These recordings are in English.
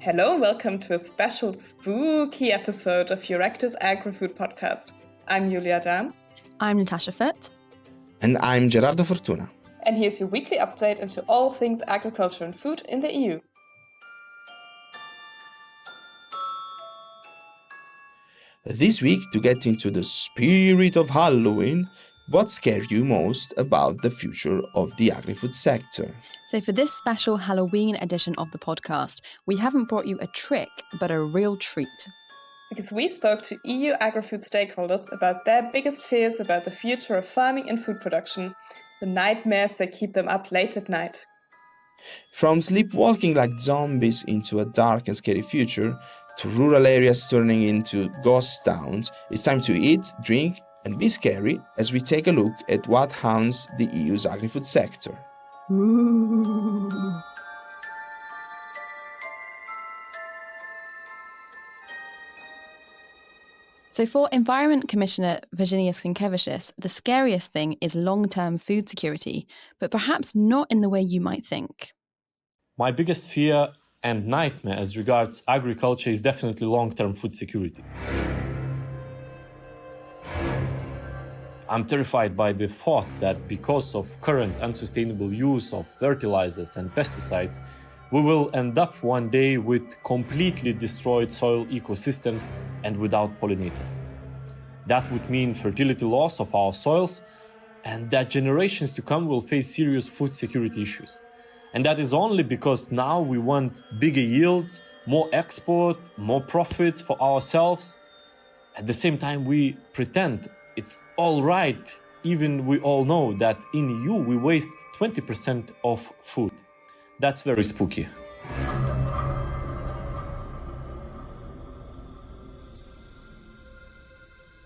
Hello and welcome to a special spooky episode of EURACTIV's Agrifood podcast. I'm Julia Dam. I'm Natasha Fett. And I'm Gerardo Fortuna. And here's your weekly update into all things agriculture and food in the EU. This week, to get into the spirit of Halloween, what scared you most about the future of the agri-food sector? So for this special Halloween edition of the podcast, we haven't brought you a trick, but a real treat. Because we spoke to EU agri-food stakeholders about their biggest fears about the future of farming and food production, the nightmares that keep them up late at night. From sleepwalking like zombies into a dark and scary future, to rural areas turning into ghost towns, it's time to eat, drink, and be scary as we take a look at what haunts the EU's agri-food sector. Ooh. So for Environment Commissioner Virginijus Sinkevičius, the scariest thing is long-term food security, but perhaps not in the way you might think. My biggest fear and nightmare as regards agriculture is definitely long-term food security. I'm terrified by the thought that because of current unsustainable use of fertilizers and pesticides, we will end up one day with completely destroyed soil ecosystems and without pollinators. That would mean fertility loss of our soils, and that generations to come will face serious food security issues. And that is only because now we want bigger yields, more export, more profits for ourselves. At the same time, we pretend it's all right, even we all know that in EU we waste 20% of food. That's very spooky.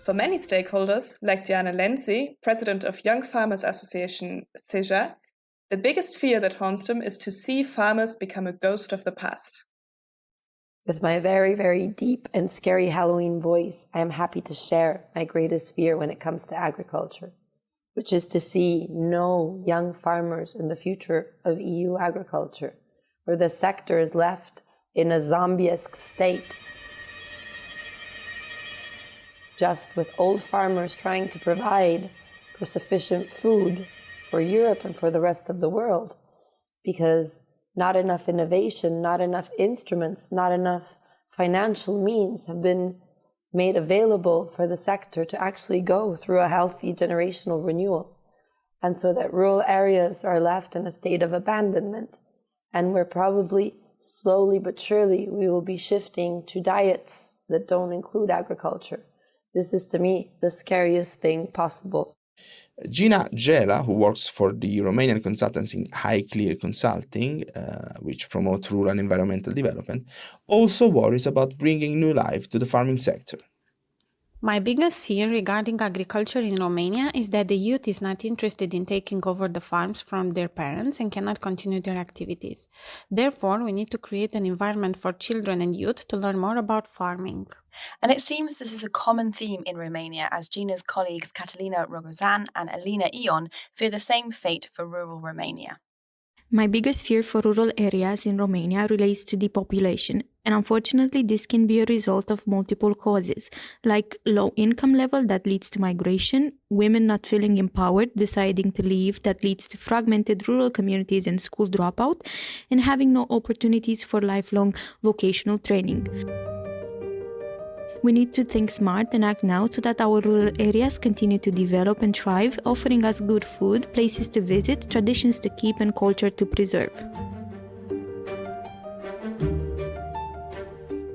For many stakeholders, like Diana Lenzi, president of Young Farmers Association CEJA, the biggest fear that haunts them is to see farmers become a ghost of the past. With my very, very deep and scary Halloween voice, I am happy to share my greatest fear when it comes to agriculture, which is to see no young farmers in the future of EU agriculture, where the sector is left in a zombie-esque state, just with old farmers trying to provide for sufficient food for Europe and for the rest of the world, because not enough innovation, not enough instruments, not enough financial means have been made available for the sector to actually go through a healthy generational renewal. And so that rural areas are left in a state of abandonment. And we're probably slowly but surely we will be shifting to diets that don't include agriculture. This is, to me, the scariest thing possible. Gina Geală, who works for the Romanian consultancy Highclere Consulting, which promotes rural and environmental development, also worries about bringing new life to the farming sector. My biggest fear regarding agriculture in Romania is that the youth is not interested in taking over the farms from their parents and cannot continue their activities. Therefore, we need to create an environment for children and youth to learn more about farming. And it seems this is a common theme in Romania, as Gina's colleagues Cătălina, Rogozan and Elena fear the same fate for rural Romania. My biggest fear for rural areas in Romania relates to depopulation, and unfortunately this can be a result of multiple causes, like low income level that leads to migration, women not feeling empowered, deciding to leave that leads to fragmented rural communities and school dropout, and having no opportunities for lifelong vocational training. We need to think smart and act now so that our rural areas continue to develop and thrive, offering us good food, places to visit, traditions to keep and culture to preserve.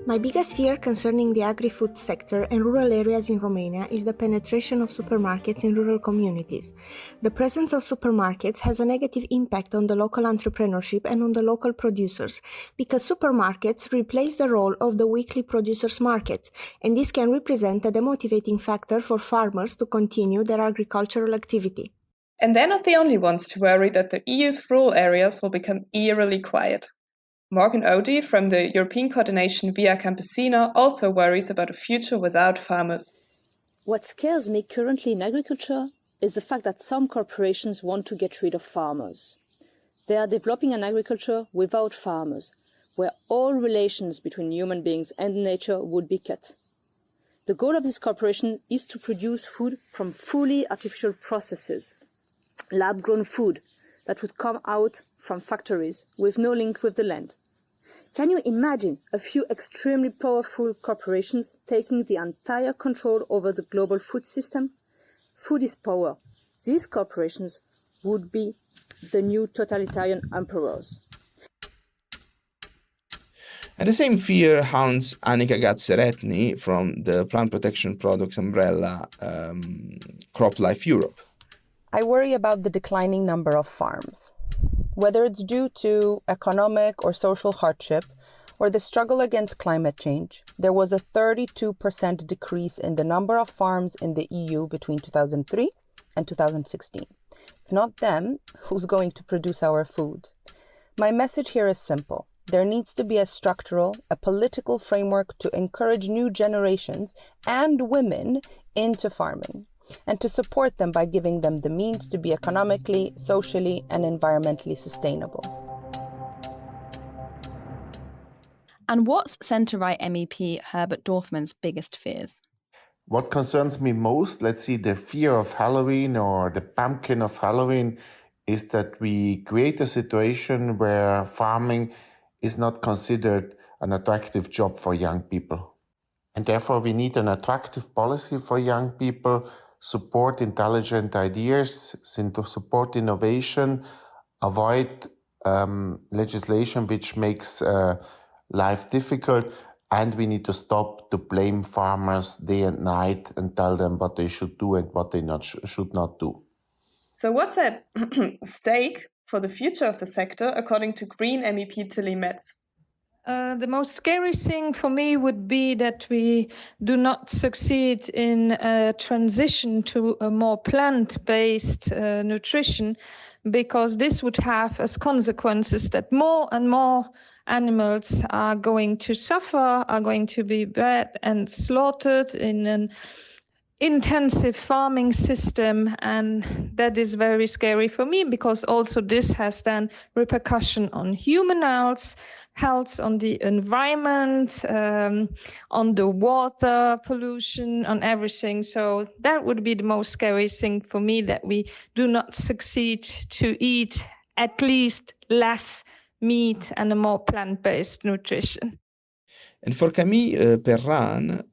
My biggest fear concerning the agri-food sector and rural areas in Romania is the penetration of supermarkets in rural communities. The presence of supermarkets has a negative impact on the local entrepreneurship and on the local producers, because supermarkets replace the role of the weekly producers' markets, and this can represent a demotivating factor for farmers to continue their agricultural activity. And they're not the only ones to worry that the EU's rural areas will become eerily quiet. Morgan Odie from the European Coordination Via Campesina also worries about a future without farmers. What scares me currently in agriculture is the fact that some corporations want to get rid of farmers. They are developing an agriculture without farmers, where all relations between human beings and nature would be cut. The goal of this cooperation is to produce food from fully artificial processes, lab-grown food that would come out from factories with no link with the land. Can you imagine a few extremely powerful corporations taking the entire control over the global food system? Food is power. These corporations would be the new totalitarian emperors. And the same fear haunts Anika Gatt Seretny from the plant protection products umbrella CropLife Europe. I worry about the declining number of farms. Whether it's due to economic or social hardship or the struggle against climate change, there was a 32% decrease in the number of farms in the EU between 2003 and 2016. If not them, who's going to produce our food? My message here is simple. There needs to be a political framework to encourage new generations and women into farming, and to support them by giving them the means to be economically, socially, and environmentally sustainable. And what's centre-right MEP Herbert Dorfmann's biggest fears? What concerns me most, let's see, the fear of Halloween or the pumpkin of Halloween, is that we create a situation where farming is not considered an attractive job for young people. And therefore we need an attractive policy for young people, support intelligent ideas, support innovation, avoid legislation which makes life difficult, and we need to stop to blame farmers day and night and tell them what they should do and what they should not do. So what's at stake for the future of the sector, according to Green MEP Tilly Metz? The most scary thing for me would be that we do not succeed in a transition to a more plant-based nutrition, because this would have as consequences that more and more animals are going to suffer, are going to be bred and slaughtered in an intensive farming system, and that is very scary for me, because also this has then repercussion on human health, on the environment, on the water pollution, on everything. So that would be the most scary thing for me, that we do not succeed to eat at least less meat and a more plant-based nutrition. And for Camille Perrin,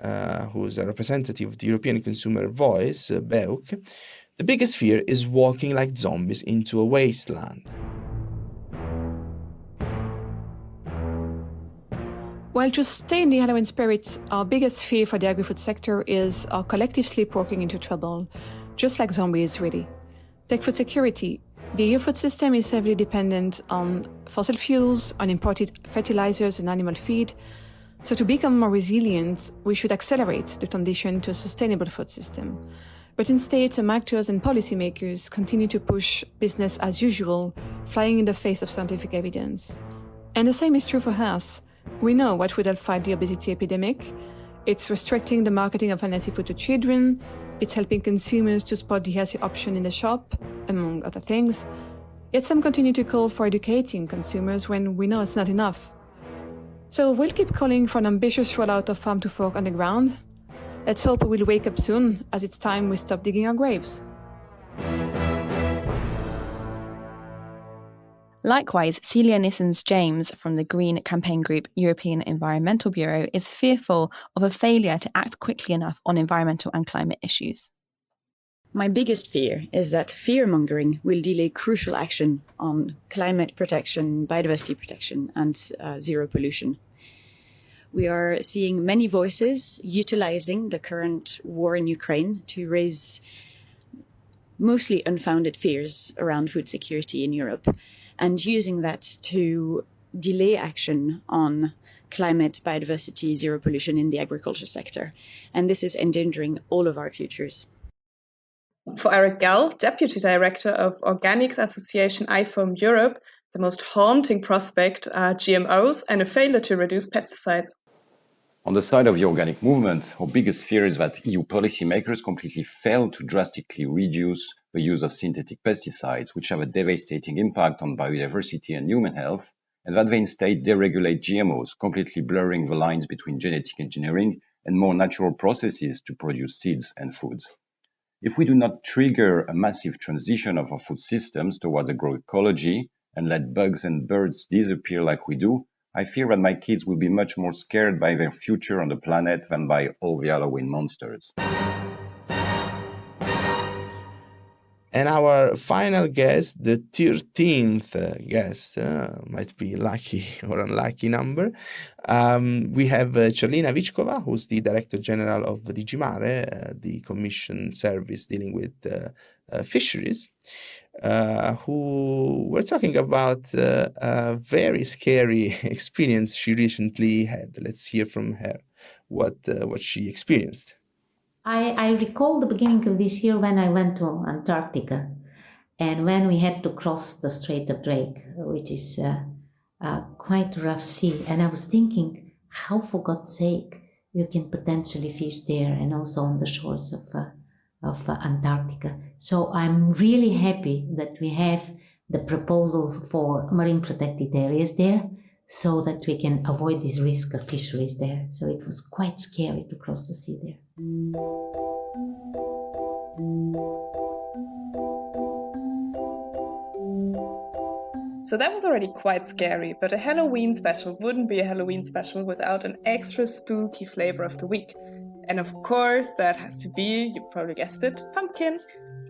who's a representative of the European Consumer Voice, BEUC, the biggest fear is walking like zombies into a wasteland. Well, to stay in the Halloween spirit, our biggest fear for the agri-food sector is our collective sleepwalking into trouble, just like zombies, really. Take food security. The EU food system is heavily dependent on fossil fuels, on imported fertilizers and animal feed. So to become more resilient, we should accelerate the transition to a sustainable food system. But instead, some actors and policymakers continue to push business as usual, flying in the face of scientific evidence. And the same is true for us. We know what would help fight the obesity epidemic. It's restricting the marketing of unhealthy food to children. It's helping consumers to spot the healthy option in the shop, among other things. Yet some continue to call for educating consumers when we know it's not enough. So we'll keep calling for an ambitious rollout of farm to fork on the ground. Let's hope we'll wake up soon, as it's time we stop digging our graves. Likewise, Celia Nyssens-James from the Green campaign group European Environmental Bureau is fearful of a failure to act quickly enough on environmental and climate issues. My biggest fear is that fear-mongering will delay crucial action on climate protection, biodiversity protection, and zero pollution. We are seeing many voices utilizing the current war in Ukraine to raise mostly unfounded fears around food security in Europe, and using that to delay action on climate, biodiversity, zero pollution in the agriculture sector. And this is endangering all of our futures. For Eric Gall, Deputy Director of Organics Association IFOAM Europe, the most haunting prospect are GMOs and a failure to reduce pesticides. On the side of the organic movement, our biggest fear is that EU policymakers completely fail to drastically reduce the use of synthetic pesticides, which have a devastating impact on biodiversity and human health, and that they instead deregulate GMOs, completely blurring the lines between genetic engineering and more natural processes to produce seeds and foods. If we do not trigger a massive transition of our food systems towards agroecology and let bugs and birds disappear like we do, I fear that my kids will be much more scared by their future on the planet than by all the Halloween monsters. And our final guest, the 13th guest, might be lucky or unlucky number. We have Charlina Vitchcova, who's the Director General of DG MARE, the Commission service dealing with fisheries, who we're talking about a very scary experience she recently had. Let's hear from her what she experienced. I recall the beginning of this year when I went to Antarctica and when we had to cross the Strait of Drake, which is quite a rough sea. And I was thinking, how, for God's sake, you can potentially fish there and also on the shores of Antarctica. So I'm really happy that we have the proposals for marine protected areas there so that we can avoid this risk of fisheries there. So it was quite scary to cross the sea there. So that was already quite scary, but a Halloween special wouldn't be a Halloween special without an extra spooky flavor of the week. And of course, that has to be, you probably guessed it, pumpkin.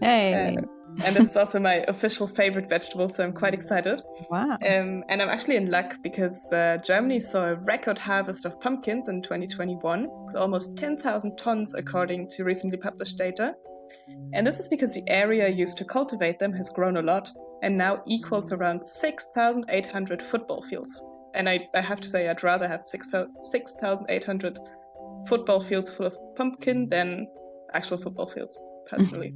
Hey! And this is also my official favorite vegetable, so I'm quite excited. Wow. And I'm actually in luck because Germany saw a record harvest of pumpkins in 2021, with almost 10,000 tons according to recently published data. And this is because the area used to cultivate them has grown a lot and now equals around 6,800 football fields. And I have to say, I'd rather have 6,800 football fields full of pumpkin than actual football fields, personally.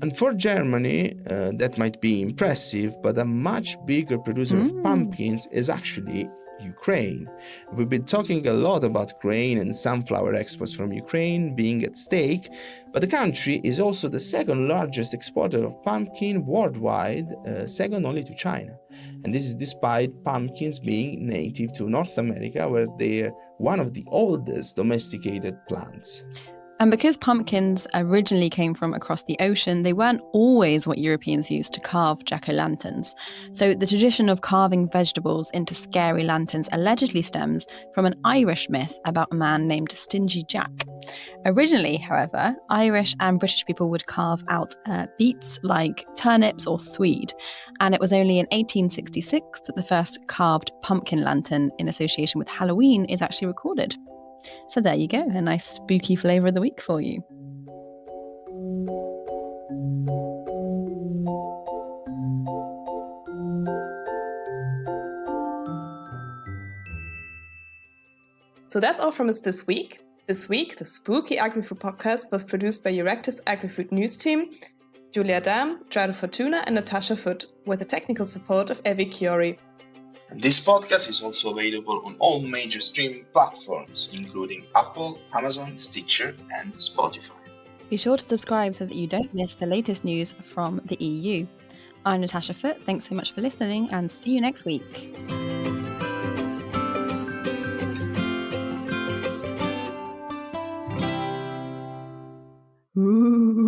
And for Germany, that might be impressive, but a much bigger producer of pumpkins is actually Ukraine. We've been talking a lot about grain and sunflower exports from Ukraine being at stake, but the country is also the second largest exporter of pumpkin worldwide, second only to China. And this is despite pumpkins being native to North America, where they're one of the oldest domesticated plants. And because pumpkins originally came from across the ocean, they weren't always what Europeans used to carve jack-o'-lanterns. So the tradition of carving vegetables into scary lanterns allegedly stems from an Irish myth about a man named Stingy Jack. Originally, however, Irish and British people would carve out beets like turnips or swede. And it was only in 1866 that the first carved pumpkin lantern in association with Halloween is actually recorded. So there you go, a nice spooky flavour of the week for you. So that's all from us this week. This week, the Spooky Agrifood podcast was produced by EURACTIV's Agrifood news team, Julia Dam, Giada Fortuna and Natasha Foot, with the technical support of Evie Chiori. And this podcast is also available on all major streaming platforms, including Apple, Amazon, Stitcher, and Spotify. Be sure to subscribe so that you don't miss the latest news from the EU. I'm Natasha Foot. Thanks so much for listening and see you next week. Ooh.